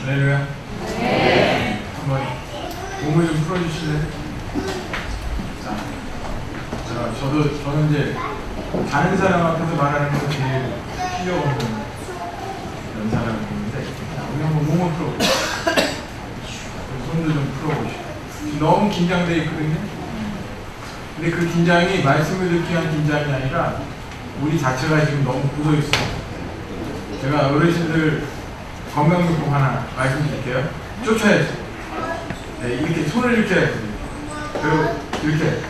할렐루야. 네. 한번 몸을 좀 풀어주실래요? 자, 저는 이제 다른 사람 앞에서 말하는 거 제일 필요 없는 그런 사람인데, 우리 한번 몸을 풀어보시죠. 손도 좀 풀어보시죠. 지금 너무 긴장되어 있거든요. 근데 그 긴장이 말씀을 듣기 위한 긴장이 아니라 우리 자체가 지금 너무 굳어 있어요. 제가 어르신들 건강용품 하나 말씀드릴게요. 쫓아야죠. 네, 이렇게 손을 이렇게 해야죠. 그리고 이렇게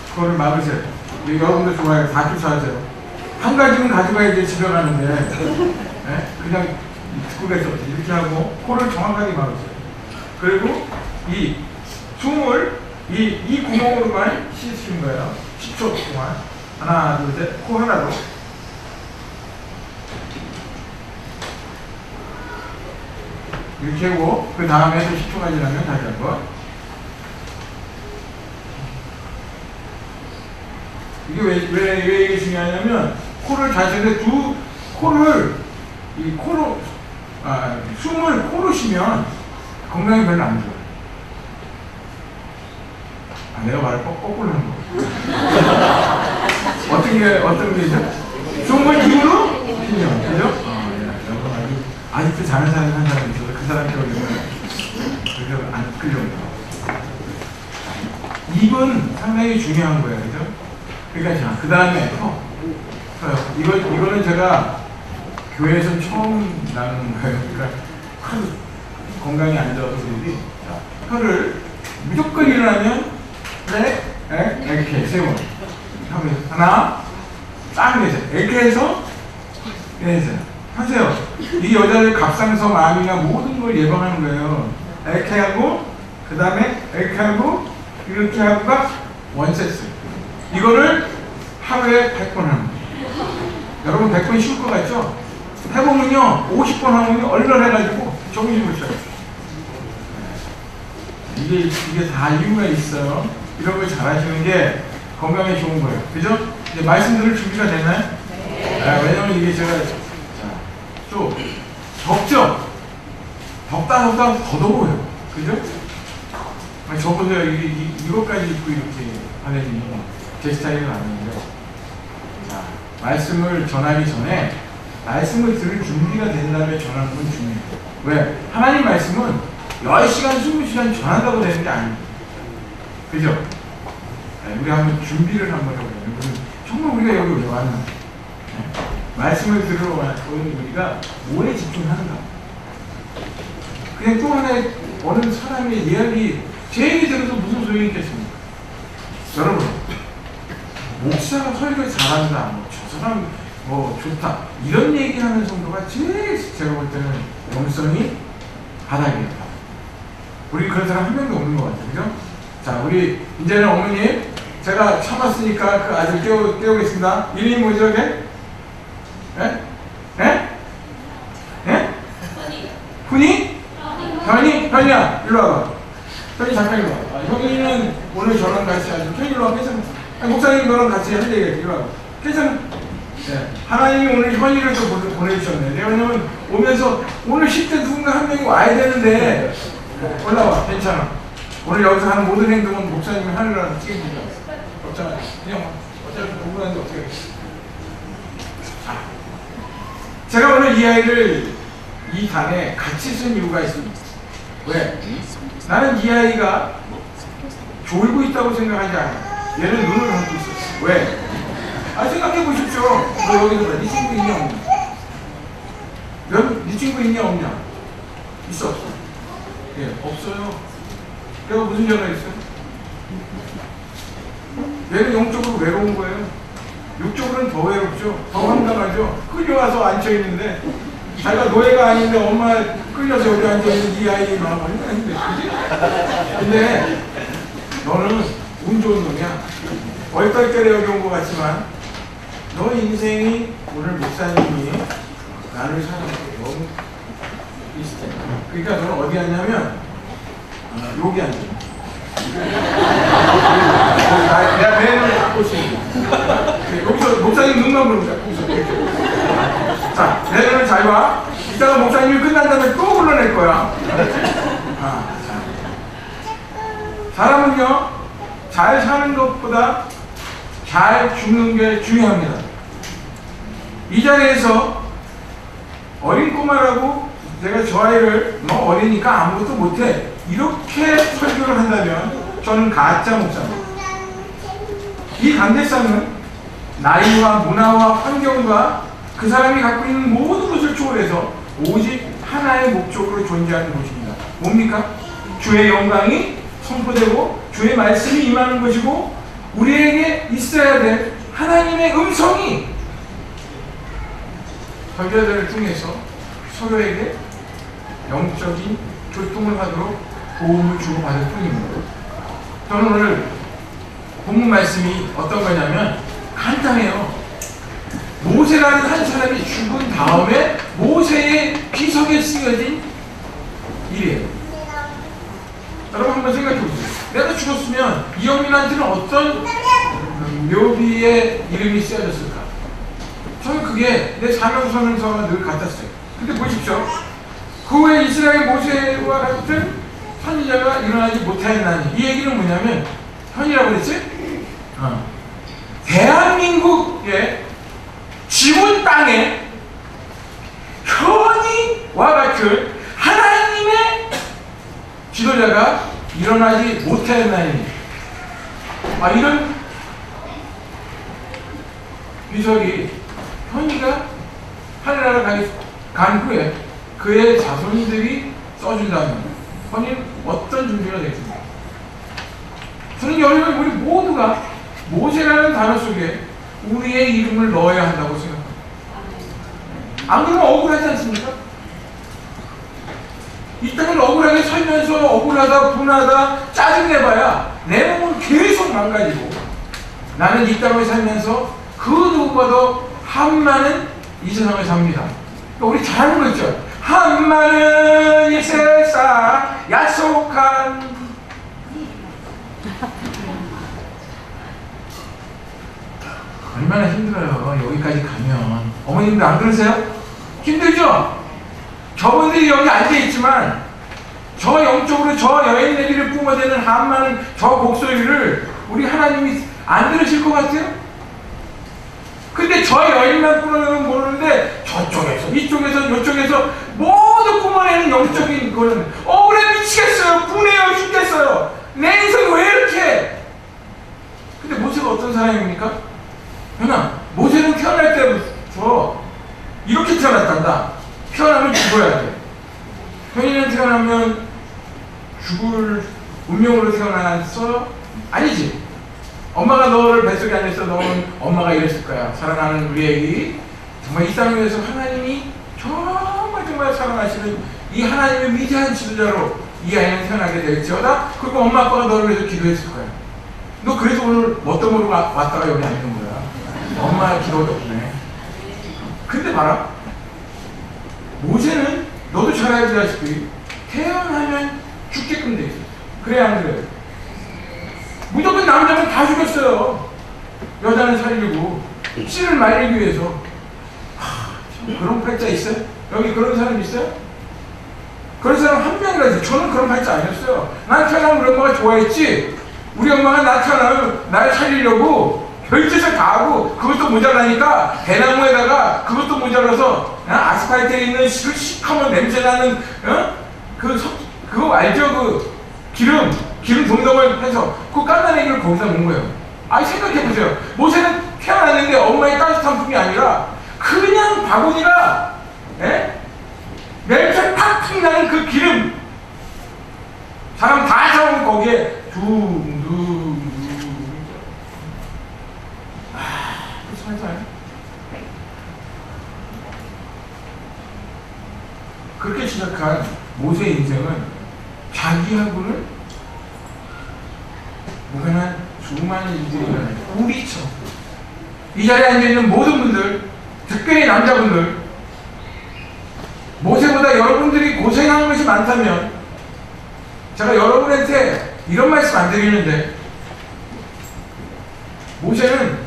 그거를 막으세요. 여러분들 좋아요. 다 쫓아하세요. 한 가지는 가져가야지 집에 가는데, 네? 그냥 듣고 계셔. 이렇게 하고 코를 정확하게 막으세요. 그리고 이 숨을 이 구멍으로만 쉬시는 거예요. 10초 동안. 하나, 둘, 셋. 코 하나 더. 이렇게 하고 그 다음에 또 10초가 지나면 다시 한번. 이게 왜 이게 중요하냐면 코를 자체에 코를 숨을 코로 쉬면 건강에 별로 안 좋아요. 내가 말을 거꾸로 하는 거. 어떤 게죠? 숨을 입으로 쉬면, 그죠? 아직도 자는 사람이 한 사람이 있어서 그 사람 때문에 안 끌려옵니다. 입은 상당히 중요한 거예요, 그죠? 그러니까 그 다음에 이거는 제가 교회에서 처음 나누는 거예요. 그러니까 건강이 안 좋아서 우리 혀를 무조건 일어나면 이렇게 세 번 하나 딱 내세요. 이렇게 해서 내세요. 하세요. 이 여자의 갑상선 암이나 모든 걸 예방하는 거예요. 이렇게 하고 그 다음에 이렇게 하고 이렇게 하고가 원세트. 이거를 하루에 100번 하는 거예요. 여러분 100번 쉬울 것 같죠? 해보면요 50번 하면요 얼얼해가지고 정신을 차려요. 이게 다 이유가 있어요. 이런 걸 잘하시는 게 건강에 좋은 거예요. 그죠? 이제 말씀 들을 준비가 됐나요? 네. 왜냐면 이게 제가 또 덥죠? 덥다 더 더워요. 그죠? 저보세요. 이것까지 입고 이렇게 하는 제 스타일은 아닌데. 자, 말씀을 전하기 전에 말씀을 들을 준비가 된 다음에 전하는 건 중요해요. 왜? 하나님 말씀은 10시간, 20시간 전한다고 되는 게 아닙니다. 그죠? 네, 우리 한번 준비를 한번 해보자. 정말 우리가 여기 왜 왔나? 네? 말씀을 들으러 오는 우리가 뭐에 집중하는가? 그냥 또 하나의 어느 사람의 이야기 제 얘기 들어도 무슨 소용이 있겠습니까? 여러분, 목사가 설교 잘한다, 저 사람 좋다 이런 얘기하는 정도가 제일 제가 볼 때는 영성이 바닥이에요. 우리 그런 사람 한 명도 없는 것 같아요. 그죠? 자, 우리 이제는 어머님 제가 참았으니까 그 아들 깨우겠습니다. 이름이 뭐죠? 걔? 훈이? 현이야, 일로 와봐. 현이 잠깐 일로 와봐. 형이는 오늘 저랑 같이 하죠. 현이 일로 와봐. 괜찮아. 목사님 너랑 같이 할 얘기야. 일로 와봐. 괜찮아. 네. 하나님이 오늘 현이를 또 보내주셨네. 왜냐면 오면서 오늘 10대 누군가 한 명이 와야 되는데 올라와. 괜찮아. 오늘 여기서 하는 모든 행동은 목사님이 하느라고 책임지지 않았어. 없잖아. 그냥 어차피 공부하는데 어떻게 하겠어. 제가 오늘 이 아이를 이 단에 같이 쓴 이유가 있습니다. 왜? 나는 이 아이가 졸고 있다고 생각하지 않아요. 얘는 눈을 감고 있어요. 왜? 생각해 보십시오. 너 여기서 봐. 네 친구 있냐 없냐? 네 친구 있냐 없냐? 있어 없어? 예, 없어요. 내가 무슨 죄가 있어요? 얘는 영적으로 외로운 거예요. 육적으로는 더 외롭죠. 더 황당하죠. 끌려와서 앉혀있는데 자기가 노예가 아닌데 엄마 끌려서 여기 앉아있는 이 아이 마음 얼마나 힘들지? 근데 너는 운 좋은 놈이야. 얼떨결에 여기 온 것 같지만 너 인생이 오늘 목사님이 나를 사랑하고 너무 비슷해. 그러니까 너는 어디 앉냐면 여기 앉아. 내가 매를 갖고 있으니까 여기서 목사님 눈만 보는 거야. 자, 내 눈을 잘 봐. 이따가 목사님이 끝난 다음에 또 불러낼 거야. 자. 사람은요, 잘 사는 것보다 잘 죽는 게 중요합니다. 이 자리에서 어린 꼬마라고 내가 저 아이를 너 어리니까 아무것도 못해 이렇게 설교를 한다면 저는 가짜 목사입니다. 이 강대상은 나이와 문화와 환경과 그 사람이 갖고 있는 모든 것을 초월해서 오직 하나의 목적으로 존재하는 것입니다. 뭡니까? 주의 영광이 선포되고 주의 말씀이 임하는 것이고 우리에게 있어야 될 하나님의 음성이 설교자들을 통해서 서로에게 영적인 교통을 하도록 도움을 주고받을 뿐입니다. 저는 오늘 본문 말씀이 어떤 거냐면 간단해요. 모세라는 한 사람이 죽은 다음에 모세의 비석에 쓰여진 일이에요. 여러분 한번 생각해 보세요. 내가 죽었으면 이영민한테는 어떤 묘비의 이름이 쓰여졌을까? 저는 그게 내 사명선언서와 늘 같았어요. 근데 보십시오. 그 후에 이스라엘 모세와 같은 선지자가 일어나지 못하였나니 이 얘기는 뭐냐면 현이라고 그랬지? 대한민국의 지문 땅에 현이와 같은 하나님의 지도자가 일어나지 못하였나니 이런 비석이 현이가 하늘나라 간 후에 그의 자손들이 써준다면 현이는 어떤 준비가 되겠습니까? 저는 여러분 우리 모두가 모세라는 단어 속에 우리의 이름을 넣어야 한다고 생각합니다. 안 그러면 억울하지 않습니까? 이 땅을 억울하게 살면서 억울하다, 분하다, 짜증내봐야 내 몸은 계속 망가지고 나는 이 땅을 살면서 그 누구보다도 한많은 이 세상을 삽니다. 우리 잘 알고 있죠? 한많은 이 세상 약속한 얼마나 힘들어요. 여기까지 가면. 어머님들 안 그러세요? 힘들죠? 저분들이 여기 앉아있지만 저 영적으로 저 여인네들을 뿜어대는 한많은 저 목소리를 우리 하나님이 안 들으실 것 같아요? 근데 저 여인만 뿜어내면 모르는데 저쪽에서 이쪽에서 이쪽에서 모두 뿜어내는 영적인 거는 억울해 미치겠어요. 분해요 죽겠어요. 내 인생이 왜 이렇게. 근데 모세가 어떤 사람입니까? 그냥 모세는 태어날 때부터 이렇게 태어났단다. 태어나면 죽어야 돼. 현이는 태어나면 죽을 운명으로 태어났어? 아니지. 엄마가 너를 뱃속에 안에서 너는 엄마가 이랬을 거야. 사랑하는 우리 애기. 정말 이 땅을 위해서 하나님이 정말 사랑하시는 이 하나님의 위대한 지도자로 이 아이는 태어나게 될지어다. 그리고 엄마 아빠가 너를 위해서 기도했을 거야. 너 그래서 오늘 뭣도 모르고 왔다가 여기 앉는 거야. 엄마의 기도 덕분에. 근데 봐라. 모세는 너도 잘 알다시피 태어나면 죽게끔 돼 있어. 그래 안 그래? 무조건 남자는 다 죽였어요. 여자는 살리고 씨를 말리기 위해서. 그런 팔자 있어요? 여기 그런 사람 있어요? 그런 사람 한 명이라도. 저는 그런 팔자 아니었어요. 난 태어나면 우리 엄마가 좋아했지. 우리 엄마가 나 태어나면 날 살리려고 별짓을 다 하고 그것도 모자라니까 대나무에다가 그것도 모자라서 아스팔트에 있는 시커먼 냄새나는 그거 알죠? 그 기름 동동을 해서 그 깐난애기를 거기다 놓은 거예요. 생각해보세요. 모세는 태어났는데 엄마의 따뜻한 품이 아니라 그냥 바구니가 냄새 팍팍 나는 그 기름 사람 다 잡으면 거기에 둥둥둥 살살 그렇게 시작한 모세의 인생은 자기하고는 무관한 수많은 일들이 일어나요. 우리처럼 이 자리에 앉아있는 모든 분들, 특별히 남자분들, 모세보다 여러분들이 고생한 것이 많다면 제가 여러분한테 이런 말씀 안 드리는데 모세는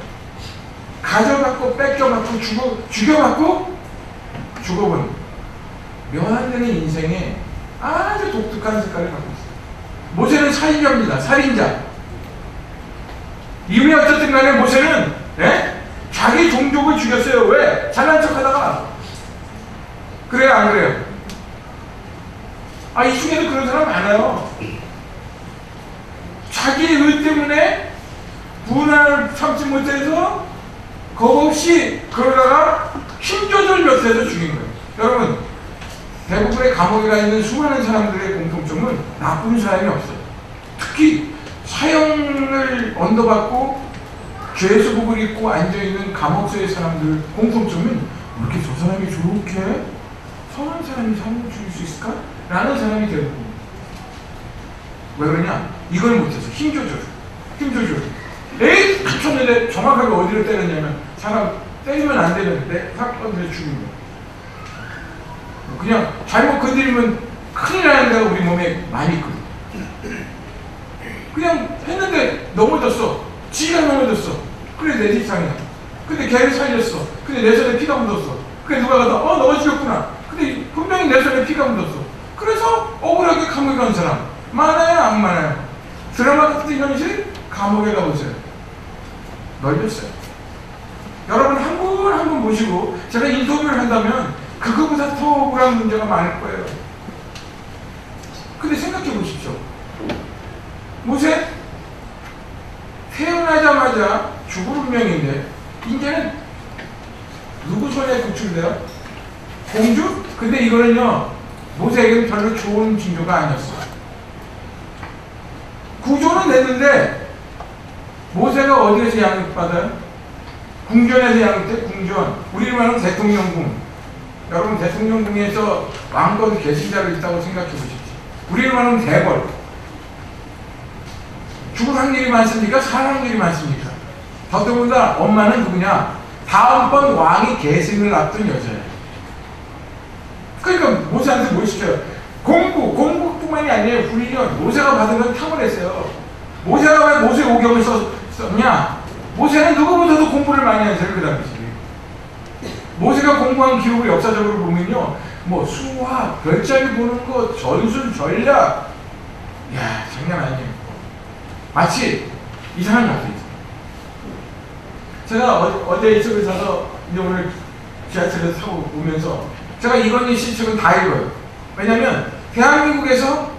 가져받고 뺏겨받고 죽여받고 죽어본 묘한되는 인생에 아주 독특한 색깔을 갖고 있어요. 모세는 살인자입니다. 살인자. 이유는 어쨌든 간에 모세는 자기 종족을 죽였어요. 왜? 잘난 척 하다가. 그래요 안 그래요? 이 중에도 그런 사람 많아요. 자기 의 때문에 분한을 참지 못해서 겁 없이 그러다가 힘조절 못해서 죽인 거예요. 여러분, 대부분의 감옥에 가 있는 수많은 사람들의 공통점은 나쁜 사람이 없어요. 특히 사형을 언도받고 죄수복을 입고 앉아있는 감옥서의 사람들 공통점은 이렇게 저 사람이 저렇게 선한 사람이 사람을 죽일 수 있을까? 라는 사람이 대부분입니다. 왜 그러냐? 이걸 못해서 힘조절. 에이! 쳤는데 정확하게 어디를 때렸냐면 사람 때리면 안 되는데 사건들에 죽인 거예요. 그냥 잘못 건드리면 큰일 나는 데가 우리 몸에 많이 있거든. 그냥 했는데 넘어졌어. 지가 넘어졌어. 그래 내 뒷상이야. 근데 걔를 살렸어. 근데 내 손에 피가 묻었어. 그래 누가 가서 너가 죽였구나. 근데 분명히 내 손에 피가 묻었어. 그래서 억울하게 감옥에 간 사람 많아요 안 많아요? 드라마 같은 현실 감옥에 가보세요. 널렸어요. 여러분 한 분 한 분 모시고 제가 인터뷰를 한다면 그거보다 더 억울한 문제가 많을 거예요. 근데 생각해 보십시오. 모세 태어나자마자 죽을 운명인데 이제는 누구 손에 구출돼요? 공주? 근데 이거는요 모세에게는 별로 좋은 징조가 아니었어요. 구조는 됐는데 모세가 어디에서 양육받아요? 궁전에서 양육돼? 궁전. 우리를 말하면 대통령궁. 여러분 대통령궁에서 왕권 계승자가 있다고 생각해 보십시오. 우리를 말하면 대궐. 죽을 확률이 많습니까? 살 확률이 많습니까? 더더군다나 엄마는 누구냐? 다음번 왕이 계승을 앞둔 여자예요. 그러니까 모세한테 뭘 시켜요? 공부뿐만이 아니에요. 훈련. 모세가 받은 건 탁월했어요. 모세가 왜 모세 오경을 썼냐? 모세는 누구보다도 공부를 많이 했어요. 그 당시. 모세가 공부한 기록을 역사적으로 보면요, 뭐 수학, 별자리 보는 거, 전술, 전략, 이야 장난 아니에요. 마치 이상한 것 같아요. 제가 어제 이쪽에 사서 이제 오늘 지하철에서 타고 오면서 제가 이건희 씨 책은 다 읽어요. 왜냐면 대한민국에서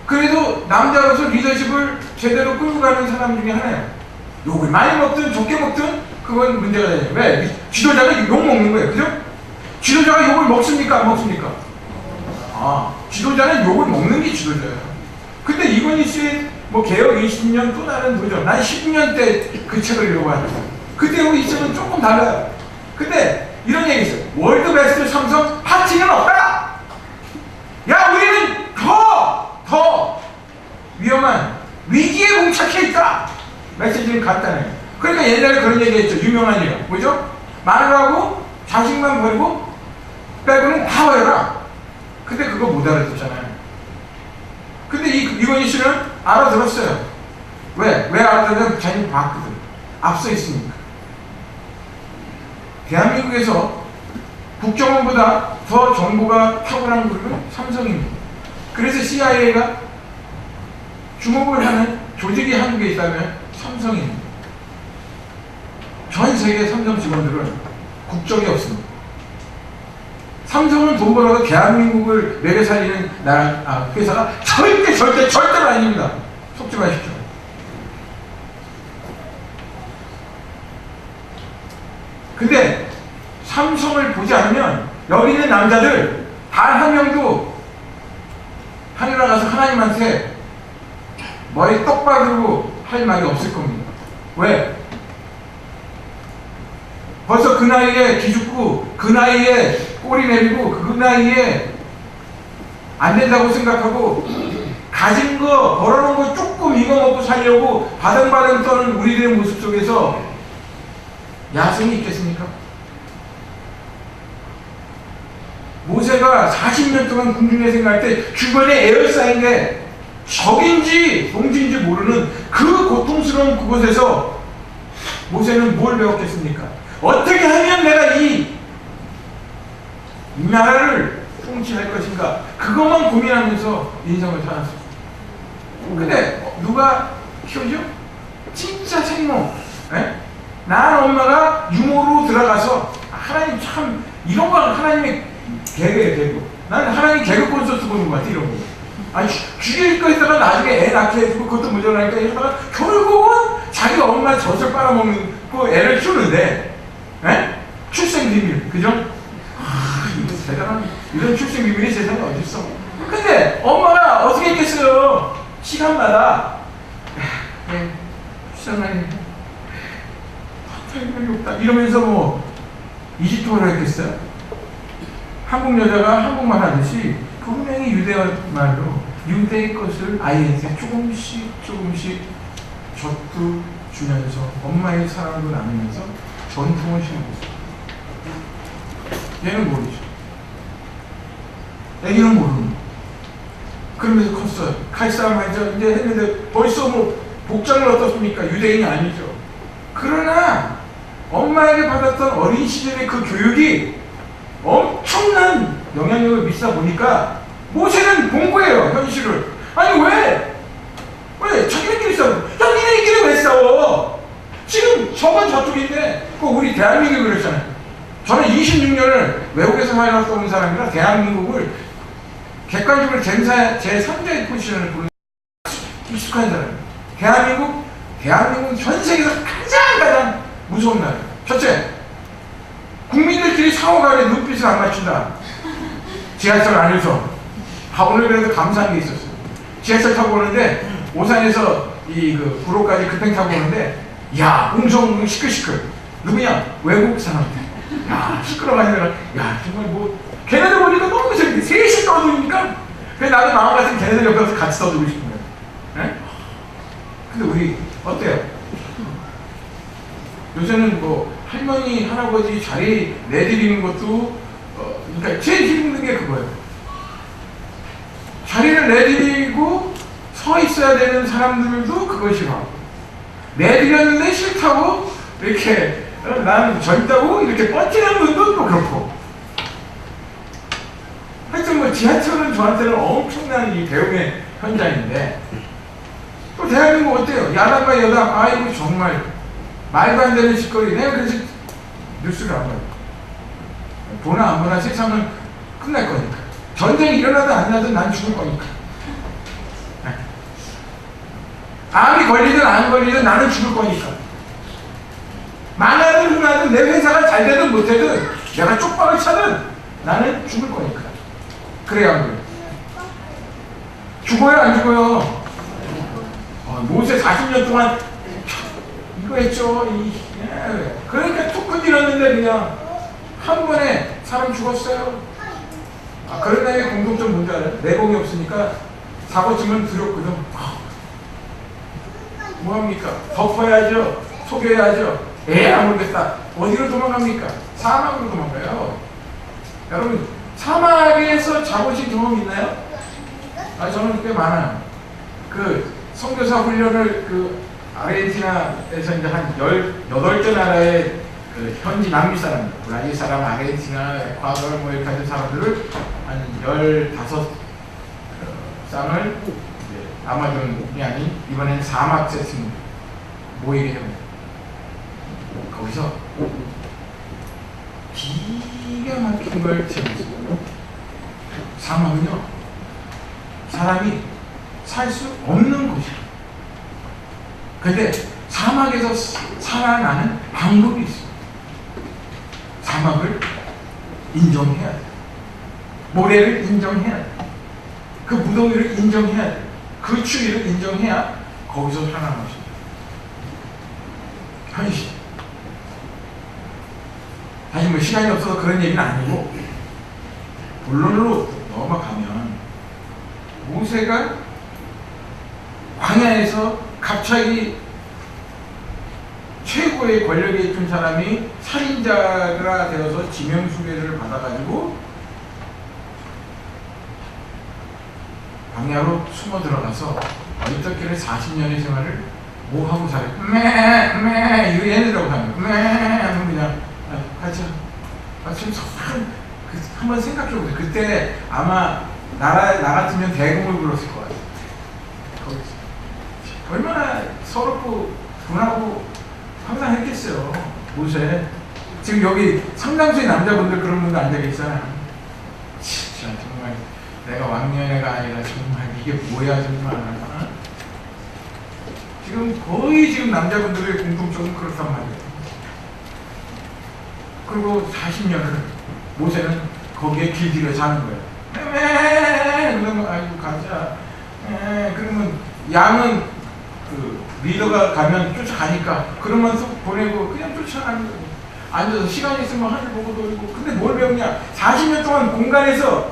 그래도 남자로서 리더십을 제대로 끌고 가는 사람 중에 하나예요. 욕을 많이 먹든 적게 먹든 그건 문제가 되죠. 왜? 지도자가 욕 먹는 거예요. 그죠? 지도자가 욕을 먹습니까? 안 먹습니까? 지도자는 욕을 먹는 게 지도자예요. 근데 이건희 씨의 뭐 개혁 20년 또 다른 도전. 난 10년 때 그 책을 읽어봤어요. 그때하고 이 책은 조금 달라요. 근데 이런 얘기 있어요. 월드 베스트 삼성 파티는 없다! 야, 우리는 더 위험한 위기에 봉착해 있다! 메시지는 간단해요. 그러니까 옛날에 그런 얘기 했죠. 유명한 얘기가. 뭐죠? 마누라하고 자식만 버리고 빼고는 다 버려라. 근데 그거 못 알아듣잖아요. 근데 이건희 씨는 알아들었어요. 왜 알아들었냐면 자기는 봤거든. 앞서 있으니까. 대한민국에서 국정원보다 더 정보가 탁월한 그룹은 삼성입니다. 그래서 CIA가 주목을 하는 조직이 한국에 있다면 삼성입니다. 전 세계 삼성 직원들은 국적이 없습니다. 삼성은 돈 벌어서 대한민국을 매겨 살리는 회사가 절대로 아닙니다. 속지 마십시오. 근데 삼성을 보지 않으면 여기 있는 남자들 단 한 명도 하늘에 가서 하나님한테 머리 똑바로 할 말이 없을 겁니다. 왜? 벌써 그 나이에 기죽고 그 나이에 꼬리 내리고 그 나이에 안 된다고 생각하고 가진 거 벌어놓은 거 조금 이거 먹고 살려고 바등바등 떠는 우리들의 모습 속에서 야성이 있겠습니까? 모세가 40년 동안 궁중에 생각할 때 주변에 에어싸인데 적인지 동지인지 모르는 그 고통스러운 그곳에서 모세는 뭘 배웠겠습니까? 어떻게 하면 내가 이 나라를 통치할 것인가? 그것만 고민하면서 인생을 살았어요. 근데 누가 키워줘? 진짜 생모. 난 엄마가 유모로 들어가서 하나님 참 이런 거 하나님의 개그예요, 개그. 나는 하나님 개그 콘서트 보는 것 같아, 이런 거. 아니 죽일 거 있다가 나중에 애 낳게 해주고 그것도 모자라니까 이러다가 결국은 자기 엄마 젖을 빨아먹는 그 애를 키우는데 출생 비밀, 그죠? 이거 대단한 이런 출생 비밀이 세상에 어디 있어? 근데 엄마가 어떻게 했겠어요? 시간마다 불쌍하네, 할머니 없다 이러면서 뭐 20통을 했겠어요? 한국 여자가 한국말 하듯이 분명히 유대말로 유대의 것을 아이한테 조금씩 젖도 주면서 엄마의 사랑도 나누면서 전통을 심어줬어요. 얘는 모르죠. 애기는 모르는. 그러면서 컸어요. 칼싸움 하죠. 이제 했는데 벌써 뭐 복장을 어떻습니까? 유대인이 아니죠. 그러나 엄마에게 받았던 어린 시절의 그 교육이 엄청난 영향력을 미치다 보니까 모세는 본 거예요, 현실을. 아니 왜 자기네끼리 싸워? 야 니네끼리 왜 싸워? 지금 저건 저쪽인데 그 우리 대한민국이 그랬잖아요. 저는 26년을 외국에서 살아왔다 온 사람이라 대한민국을 객관적으로 제3자의 포지션을 보는 익숙한 사람이에요. 대한민국은 전 세계에서 가장 무서운 나라예요. 첫째, 국민들끼리 상호간에 눈빛을 안 맞춘다. 지하철 안에서. 오늘 그래도 감사한 게 있었어요. 지하철 타고 오는데 오산에서 그 구로까지 급행 타고 오는데 야 웅성웅성 시끌시끌. 누구냐? 외국 사람들. 야 시끄러워가지고 야 정말 뭐 걔네들 보니까 너무 재밌게 셋이 떠드니까 그래서 나도 마음 같은 걔네들 옆에 가서 같이 떠들고 싶은 거예요. 근데 우리 어때요? 요새는 뭐 할머니 할아버지 자리 내드리는 것도 그러니까 제일 힘든 게 그거예요. 자리를 내드리고 서 있어야 되는 사람들도 그걸 싫어하고 내드렸는데 싫다고 이렇게 나는 젊다고 이렇게 뻗치는 분도 또 그렇고 하여튼 뭐 지하철은 저한테는 엄청난 이 배움의 현장인데 또 대한민국 어때요? 야당과 여당 아이고 정말 말도 안 되는 짓거리. 내가 그래서 뉴스를 안 봐요. 보나 안 보나 세상은 끝날 거니까. 전쟁이 일어나든 안 나든 난 죽을 거니까. 암이 걸리든 안 걸리든 나는 죽을 거니까. 망하든 흥하든 내 회사가 잘 되든 못 되든 내가 쪽박을 차든 나는 죽을 거니까. 그래야 안 그래요? 죽어요 안 죽어요? 모세 40년 동안 이거 했죠. 그러니까 툭 건드렸는데 그냥 한 번에 사람 죽었어요. 그런 다음에 공동점 뭔지 알아요? 내공이 없으니까 사고치면 두렵거든. 뭐합니까? 덮어야죠. 속여야죠. 안 모르겠다. 어디로 도망갑니까? 사막으로 도망가요. 여러분 사막에서 자보신 경험 있나요? 저는 꽤 많아요. 그 선교사 훈련을 아르헨티나에서 이제 한 18개 나라의 현지 남미 사람, 브라질 사람, 아르헨티나, 에콰도르 뭐 이렇게 하는 사람들을 한 15쌍을 아마존이 아닌 이번엔 사막 세팅 모이게 됩니다. 거기서 기가 막힌 걸 체험했어요. 사막은요, 사람이 살 수 없는 곳이에요. 근데 사막에서 살아나는 방법이 있어요. 사막을 인정해야 돼. 모래를 인정해야 돼. 그 무더위를 인정해야 돼. 그 추위를 인정해야 거기서 살아나는 것입니다. 현실. 사실 뭐 시간이 없어서 그런 얘기는 아니고 본론으로 넘어가면 모세가 광야에서 갑자기 최고의 권력에 있던 사람이 살인자가 되어서 지명수배를 받아가지고 광야로 숨어 들어가서 어리석게는 40년의 생활을 뭐 하고 잘해? 이거 얘네들하고 하는 거. 하면 그냥 같이 한번 생각해보세요. 그때 아마 나 같으면 대공을 불렀을 것 같아요. 거기서 얼마나 서럽고 분하고 항상 했겠어요. 모세. 지금 여기 상당수의 남자분들 그런 분들 앉아 계시잖아요. 진짜 정말 내가 왕년애가 아니라 정말 이게 뭐야 정말. 지금 거의 지금 남자분들의 공통점은 그렇단 말이에요. 그리고 40년을 모세는 거기에 길들여 자는 거예요. 그러면 아이고 가자. 그러면 양은 그 리더가 가면 쫓아가니까 그러면서 보내고 그냥 쫓아가는 거예요. 앉아서 시간이 있으면 하늘 보고 놀고. 근데 뭘 배우냐? 40년 동안 공간에서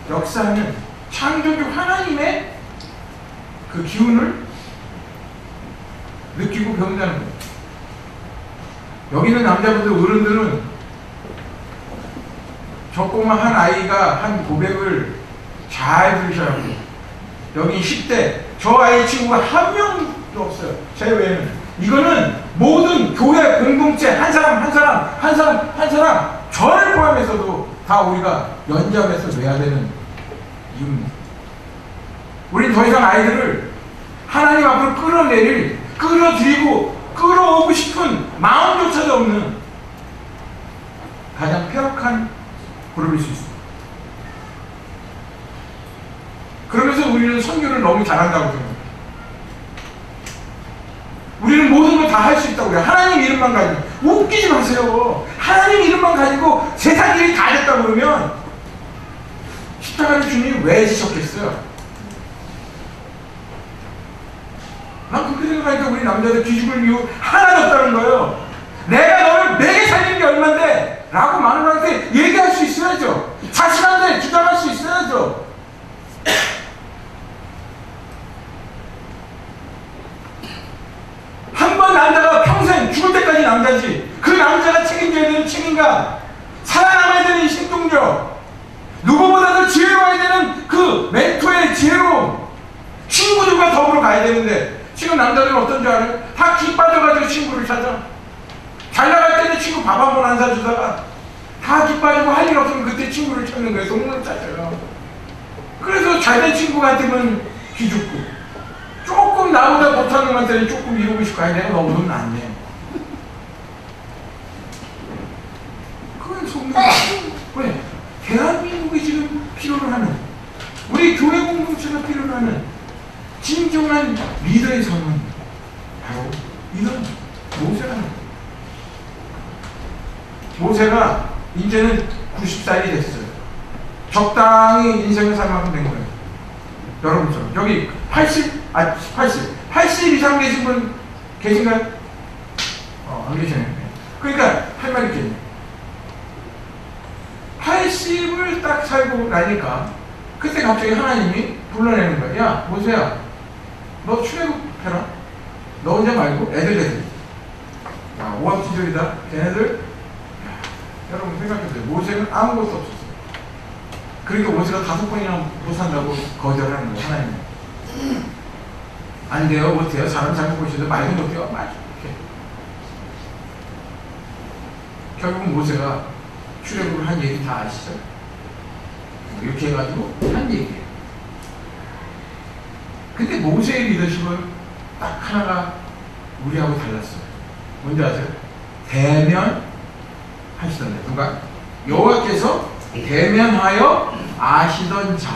역사하는 창조주 하나님의 그 기운을 느끼고 배운다는 거예요. 여기는 남자분들 어른들은 저 꼬마 한 아이가 한 고백을 잘 들으셔야 합니다. 여기 10대 저 아이 친구가 한 명도 없어요. 제 외에는. 이거는 모든 교회 공동체 한 사람 저를 포함해서도 다 우리가 연장해서 둬야 되는 이유입니다. 우린 더 이상 아이들을 하나님 앞으로 끌어들이고 끌어오고 싶은 마음조차도 없는 가장 폐역한 그룹일 수 있습니다. 그러면서 우리는 선교를 너무 잘한다고 생각합니다. 우리는 모든 걸 다 할 수 있다고 그래요. 하나님 이름만 가지고. 웃기지 마세요. 하나님 이름만 가지고 세상 일이 다 됐다고 그러면 십자가를 주님이 왜 지셨겠어요? 난 그렇게 생각하니까 우리 남자들 기죽을 이유 하나도 없다는 거예요. 내가 너를 매개 살린 게 얼만데? 라고 마누라한테 얘기할 수 있어야죠. 자신한테 주장할 수 있어야죠. 한 번 남자가 평생 죽을 때까지 남자지. 그 남자가 책임져야 되는 책임감, 살아남아야 되는 신동력, 누구보다도 지혜로워야 되는 그 멘토의 지혜로움, 친구들과 더불어 가야 되는데 지금 남자들은 어떤 줄 알아요? 다 기 빠져가지고 친구를 찾아. 잘 나갈 때는 친구 밥 한 번 안 사주다가 다 기 빠지고 할 일 없으면 그때 친구를 찾는 거예요. 동물을 찾아요. 그래서 잘된 친구한테는 기죽고 조금 나보다 못하는 놈한테는 조금 이루고 싶고 아니 내가 너보다는 안 돼. 그건 속는 왜? 대한민국이 지금 필요로 하는 우리 교회 공동체가 필요로 하는 진정한 리더의 삶은 바로 이런 모세라는 거예요. 모세가 이제는 90살이 됐어요. 적당히 인생을 살만큼 된 거예요. 여러분처럼 여기 80 이상 되신 분 계신가요? 안 계시네요. 그러니까 할 말이 있겠네요. 80을 딱 살고 나니까 그때 갑자기 하나님이 불러내는 거야. 야 모세야, 너 출애굽해라. 너 혼자 말고 애들. 야, 오합지졸이다. 걔네들. 여러분 생각해보세요. 모세는 아무것도 없었어요. 그러니까 모세가 5번이나 못 산다고 거절하는 거예요. 하나님. 안 돼요, 못해요. 사람 잘못 보시도 말도 못해요. 말 이렇게. 결국 모세가 출애굽을 한 얘기 다 아시죠? 이렇게 해가지고 한 얘기예요. 근데 모세의 리더십은 딱 하나가 우리하고 달랐어요. 뭔지 아세요? 대면 하시던데 누가? 여호와께서 대면하여 아시던 자.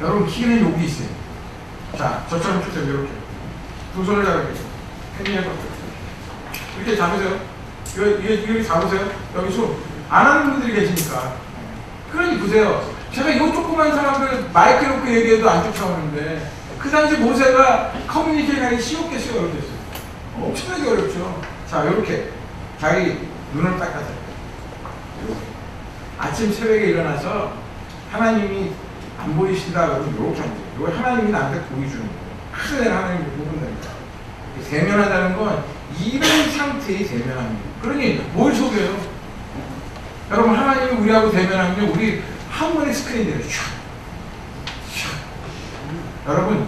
여러분 키는 여기 있어요. 자, 저처럼 주세요. 이렇게 두 손을 잡으세요. 팬이에 갖고 이렇게 잡으세요. 여기 잡으세요. 여기 손 안 하는 분들이 계시니까. 그러니 보세요. 제가 이 조그만 사람들 마이크 놓고 얘기해도 안 쫓아오는데 그 당시 모세가 커뮤니케이션이 쉬웠겠어요, 어렵겠어요? 엄청나게 어렵죠. 자, 이렇게 자기 눈을 딱 감아요. 아침 새벽에 일어나서 하나님이 안 보이신다 그러면 이렇게 하면 돼요. 이거 하나님이 나한테 보여주는 거예요. 하도 내가 하나님을 못 본다니까. 대면하다는 건 이런 상태의 대면합니다. 그러니 뭘 속여요? 여러분 하나님이 우리하고 대면하면 우리 한 번의 스크린이에요. 여러분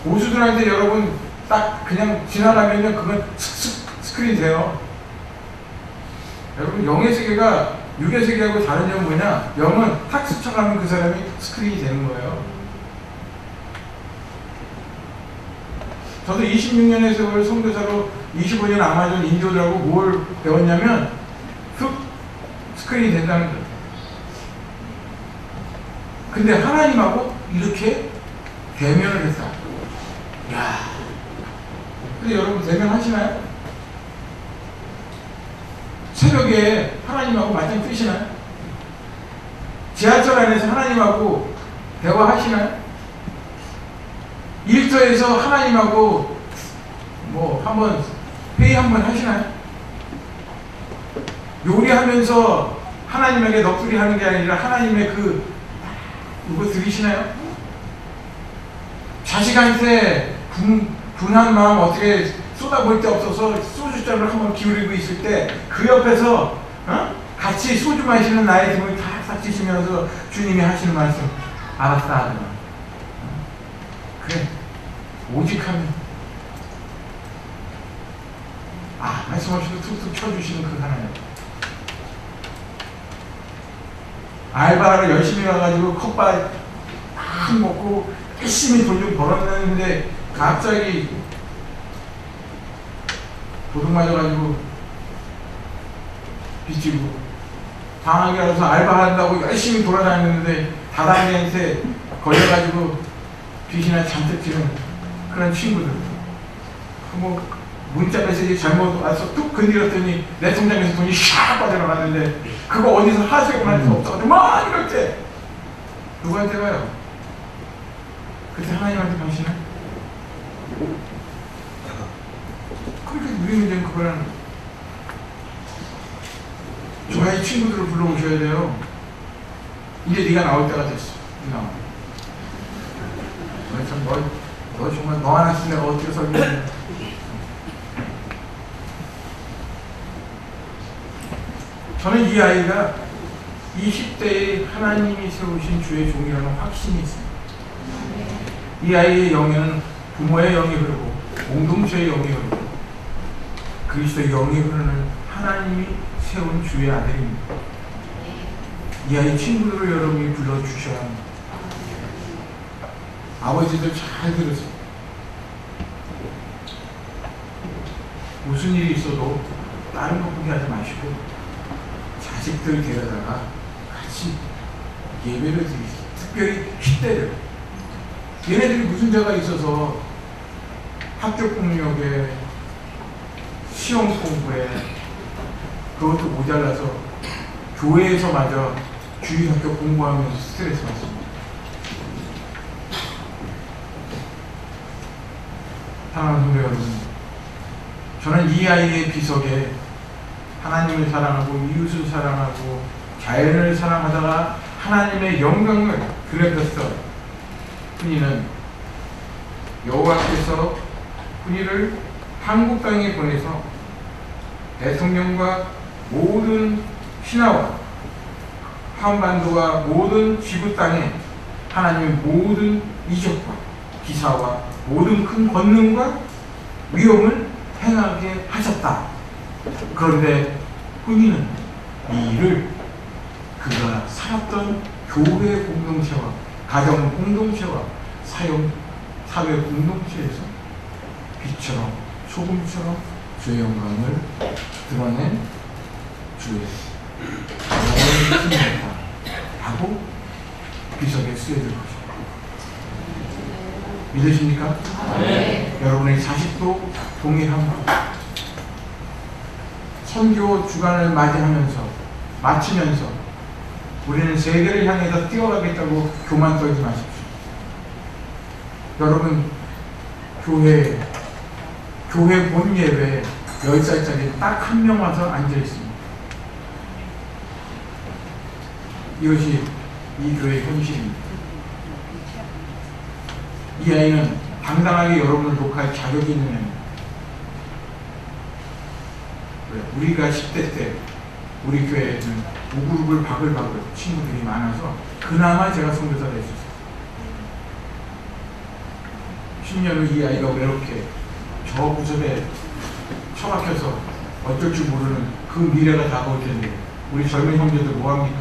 고수들한테 여러분 딱 그냥 지나가면요 그건 스크린 돼요. 여러분 영의 세계가 6의 세계하고 다른 점은 뭐냐? 영은 탁 스쳐가면 그 사람이 스크린이 되는 거예요. 저도 26년의 세월 선교사로 25년 아마존 인도들하고 뭘 배웠냐면 툭 스크린이 된다는 거예요. 근데 하나님하고 이렇게 대면을 했다. 야. 근데 여러분 대면하시나요? 새벽에 하나님하고 맞짱 뜨시나요? 지하철 안에서 하나님하고 대화하시나요? 일터에서 하나님하고 뭐 한번 회의 한번 하시나요? 요리하면서 하나님에게 넋두리 하는 게 아니라 하나님의 그거 들으시나요? 자식한테 분한 마음 어떻게 쏟아볼 데 없어서 소주잔을 한번 기울이고 있을 때 그 옆에서 같이 소주 마시는 나의 등을 탁탁 치시면서 주님이 하시는 말씀 알았다 아들아. 그래 오직 하면 말씀 없이도 툭툭 쳐주시는 그 하나님. 알바를 열심히 가가지고 컵밥 딱 먹고 열심히 돈 좀 벌었는데 갑자기 도둑 맞아가지고 빚지고 당하게 알아서 알바한다고 열심히 돌아다녔는데 다단계한테 걸려가지고 빚이나 잔뜩 지는 그런 친구들. 뭐 문자 메시지 잘못 와서 뚝 건드렸더니 내 통장에서 돈이 샥 빠져나갔는데 그거 어디서 하소연 할 수 없어가지고 막 이럴 때 누구한테 가요? 그때 하나님한테 가시나? 그렇게 우리는 이제 그거는 좋아의 친구들을 불러오셔야 돼요. 이제 네가 나올 때가 됐어. 나와. 너 정말 너 하나 쓰면 내가 어떻게 설명해? 저는 이 아이가 20대에 하나님이 세우신 주의 종이라는 확신이 있습니다. 이 아이의 영에는 부모의 영이 흐르고 공동체의 영이 흐르고 그리스도의 영이 흐르는 하나님이 세운 주의 아들입니다. 이 아이 친구들을 여러분이 불러주셔야 합니다. 아버지들 잘 들으세요. 무슨 일이 있어도 다른 거 포기하지 마시고 자식들 데려다가 같이 예배를 드리세요. 특별히 10대를. 얘네들이 무슨 죄가 있어서 학교 폭력에 시험 공부에 그것도 모자라서 교회에서마저 주일학교 공부하면서 스트레스 받습니다. 사랑하는 성도 여러분, 저는 이 아이의 비석에 하나님을 사랑하고 이웃을 사랑하고 자연을 사랑하다가 하나님의 영광을 드러냈어. 훈이는 여호와께서 훈이를 한국 땅에 보내서 대통령과 모든 신하와 한반도와 모든 지구 땅에 하나님의 모든 이적과 기사와 모든 큰 권능과 위엄을 행하게 하셨다. 그런데 훈이는 이 일을 그가 살았던 교회 공동체와 가정 공동체와 사회 공동체에서 빛처럼 소금처럼 주의 영광을 드러낸 주의 영광을 힘내다 하고 비석에 쓰여질 것입니다. 믿으십니까? 네. 여러분의 자식도 동일합니다. 선교 주간을 마치면서 우리는 세계를 향해서 뛰어가겠다고 교만 떨지 마십시오. 여러분 교회 본 예배에 10살짜리 딱 한 명 와서 앉아 있습니다. 이것이 이 교회의 현실입니다. 이 아이는 당당하게 여러분을 녹화할 자격이 있는 애입니다. 우리가 10대 때 우리 교회에는 우글우글 바글바글 친구들이 많아서 그나마 제가 선교사를 했었어요. 10년 후 이 아이가 외롭게 저 구석에 처박혀서 어쩔 줄 모르는 그 미래가 다가올 텐데 우리 젊은 형제들 뭐합니까?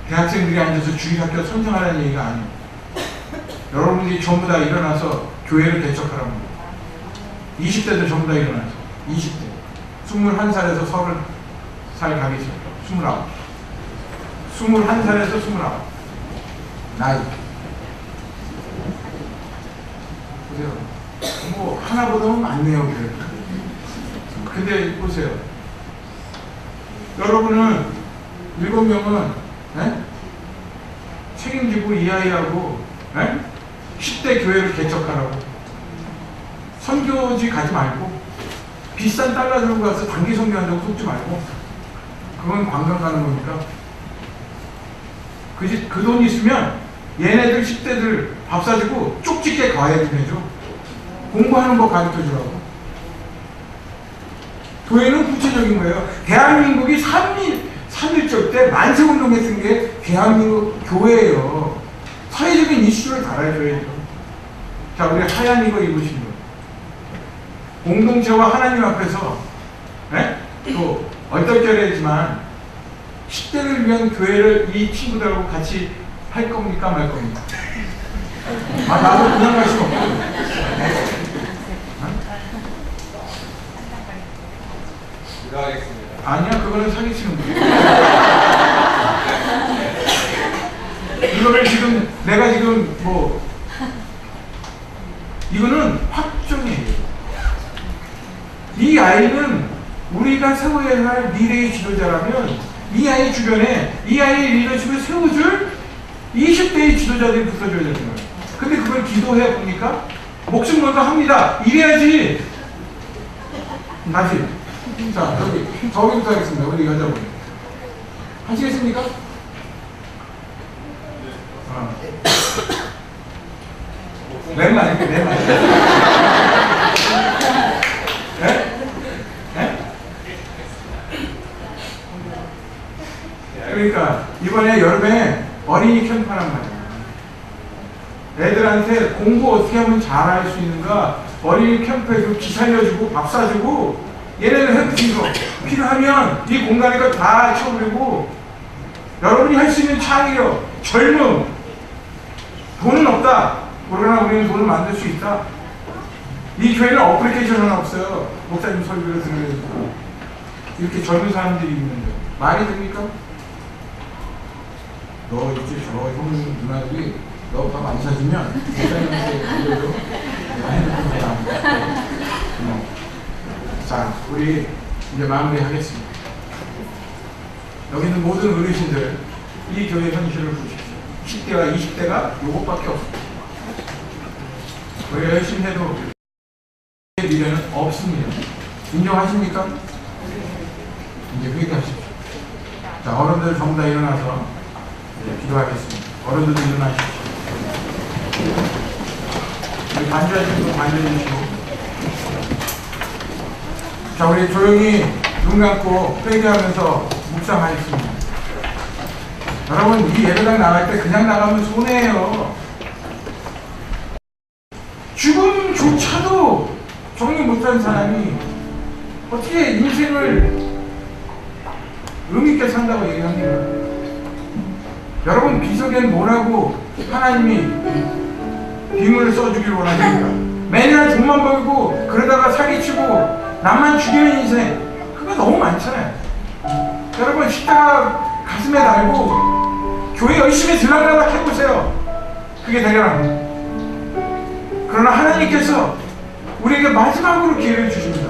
대학생들이 앉아서 주일학교 선정하라는 얘기가 아니에요. 여러분들이 전부 다 일어나서 교회를 개척하라는 거예요. 20대들 전부 다 일어나서 20대 21살에서 30살 가기 시작 29 21살에서 29 나이 보세요. 뭐 하나보다는 많네요. 그래. 근데 보세요. 여러분은 7명은 책임지고 이 아이하고 10대 교회를 개척하라고 선교지 가지 말고 비싼 달러 들고 가서 단기 선교한다고 속지 말고 그건 관광 가는 거니까 그 돈 있으면 얘네들 10대들 밥 사주고 쪽집게 과외 좀 해줘. 공부하는 거 가르쳐주라고. 교회는 구체적인 거예요. 대한민국이 3.1절 때 만세운동 했던 게 대한민국 교회예요. 사회적인 이슈를 달아줘야죠. 자, 우리 하얀 이거 입으신 분. 공동체와 하나님 앞에서 또 얼떨결에지만 10대를 위한 교회를 이 친구들하고 같이 할 겁니까 말 겁니까? 아, 나도 그냥 갈 수 없고. 아니야, 그거는 사기치는 거야. 이거를 지금 내가 지금 뭐 이거는 확정이에요. 이 아이는 우리가 세워야 할 미래의 지도자라면 이 아이 주변에 이 아이의 리더십을 세워줄 20대의 지도자들이 붙어줘야 되는 거예요. 근데 그걸 기도해 봅니까? 목숨 걸고 합니다. 이래야지. 다시. 자, 저기부터 하겠습니다. 우리 여자분. 하시겠습니까? 내 말이야, 내 말. 그러니까 이번에 여름에 어린이 캠프 하란 말이야. 애들한테 공부 어떻게 하면 잘할 수 있는가 어린이 캠프에서 기 살려주고 밥 사주고 얘네들 해주고 필요하면 이 공간에서 다 채워주고 여러분이 할 수 있는 창의력, 젊음, 돈은 없다. 그러나 우리는 돈을 만들 수 있다. 이 교회는 어플리케이션 하나 없어요. 목사님 설교를 들으면서 이렇게 젊은 사람들이 있는데 말이 됩니까? 너 이제 저 형 누나들이 너 밥 안 사주면 목사님한테 알려줘. 자, 우리 이제 마무리하겠습니다. 여기 있는 모든 어르신들 이 교회 현실을 보십시오. 10대와 20대가 요것밖에 없습니다. 우리가 열심히 해도 미래는 없습니다. 인정하십니까? 이제 회개하십시오. 자, 어른들 전부 다 일어나서 기도하겠습니다. 어른들도 일어나십시오. 우리 반주하시는 분 반주해 주시고. 자, 우리 조용히 눈 감고 회개하면서 묵상하겠습니다. 여러분, 이 예배당 나갈 때 그냥 나가면 손해예요. 죽음조차도 정리 못한 사람이 어떻게 인생을 의미있게 산다고 얘기합니까? 여러분, 비석에는 뭐라고 하나님이 빔을 써주길 원하십니까? 매년 돈만 벌고 그러다가 사기치고 남만 죽이는 인생, 그거 너무 많잖아요. 여러분, 십자가 가슴에 달고 교회 열심히 들락날락 해보세요. 그게 대결합니다. 그러나 하나님께서 우리에게 마지막으로 기회를 주십니다.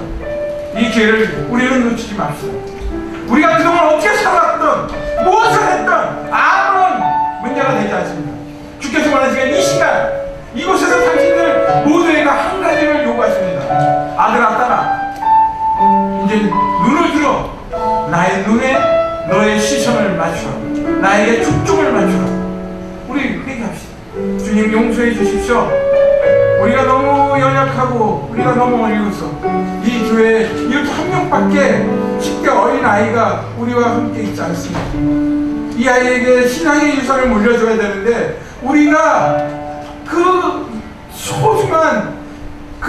이 기회를 우리는 놓치지 맙시다. 우리가 그동안 어떻게 살았던 무엇을 했던 아무런 문제가 되지 않습니다. 주께서 원하시는 이 시간 이곳에서 당신들 모두에게 한 가지를 요구하십니다. 아들아, 딸아, 이제 눈을 들어 나의 눈에 너의 시선을 맞추라. 나에게 초점을 맞추라. 우리 회개합시다. 주님, 용서해 주십시오. 우리가 너무 연약하고 우리가 너무 어리고서 이 교회에 이렇게 한 명밖에 10대 어린 아이가 우리와 함께 있지 않습니다. 이 아이에게 신앙의 유산을 물려줘야 되는데 우리가 그 소중한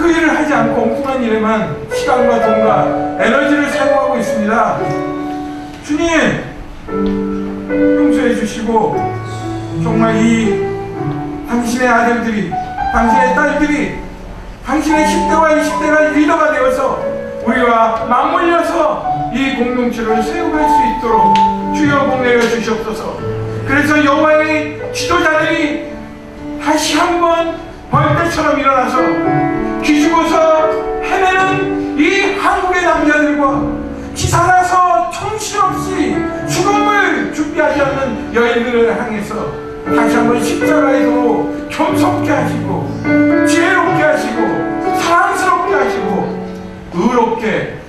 그 일을 하지 않고 엉뚱한 일에만 시간과 돈과 에너지를 사용하고 있습니다. 주님 용서해 주시고 정말 이 당신의 아들들이, 당신의 딸들이, 당신의 10대와 20대가 리더가 되어서 우리와 맞물려서 이 공동체를 세워갈 수 있도록 주여 복내어 주시옵소서. 그래서 여호와의 지도자들이 다시 한번 벌떼처럼 일어나서 기죽어서 헤매는 이 한국의 남자들과 기살아서 정신없이 죽음을 준비하지 않는 여인들을 향해서 다시 한번 십자가의 도로 겸손케 하시고 지혜롭게 하시고 사랑스럽게 하시고 의롭게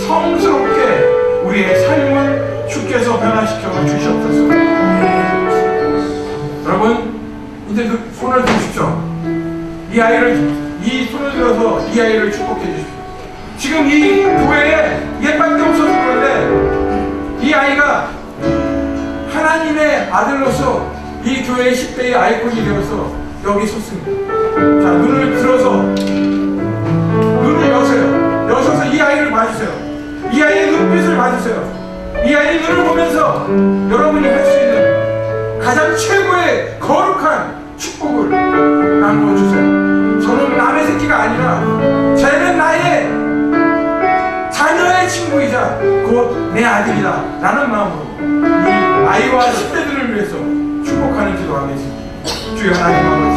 성스럽게 우리의 삶을 주께서 변화시켜 주시옵소서. 여러분 이제 그 손을 드십시오. 이 손을 들어서 이 아이를 축복해 주십시오. 지금 이 교회에 얘밖에 없어서 그런데 이 아이가 하나님의 아들로서 이 교회의 10대의 아이콘이 되어서 여기 섰습니다. 자, 눈을 들어서 눈을 여세요. 여셔서 이 아이를 봐주세요. 이 아이의 눈빛을 봐주세요. 이 아이의 눈을 보면서 여러분이 할 수 있는 가장 최고의 거룩한 축복을 나누어 주세요. 저는 남의 새끼가 아니라 쟤는 나의 자녀의 친구이자 곧 내 아들이다 라는 마음으로 이 아이와 10대들을 위해서 축복하는 기도하겠습니다. 주여 하나님 아버지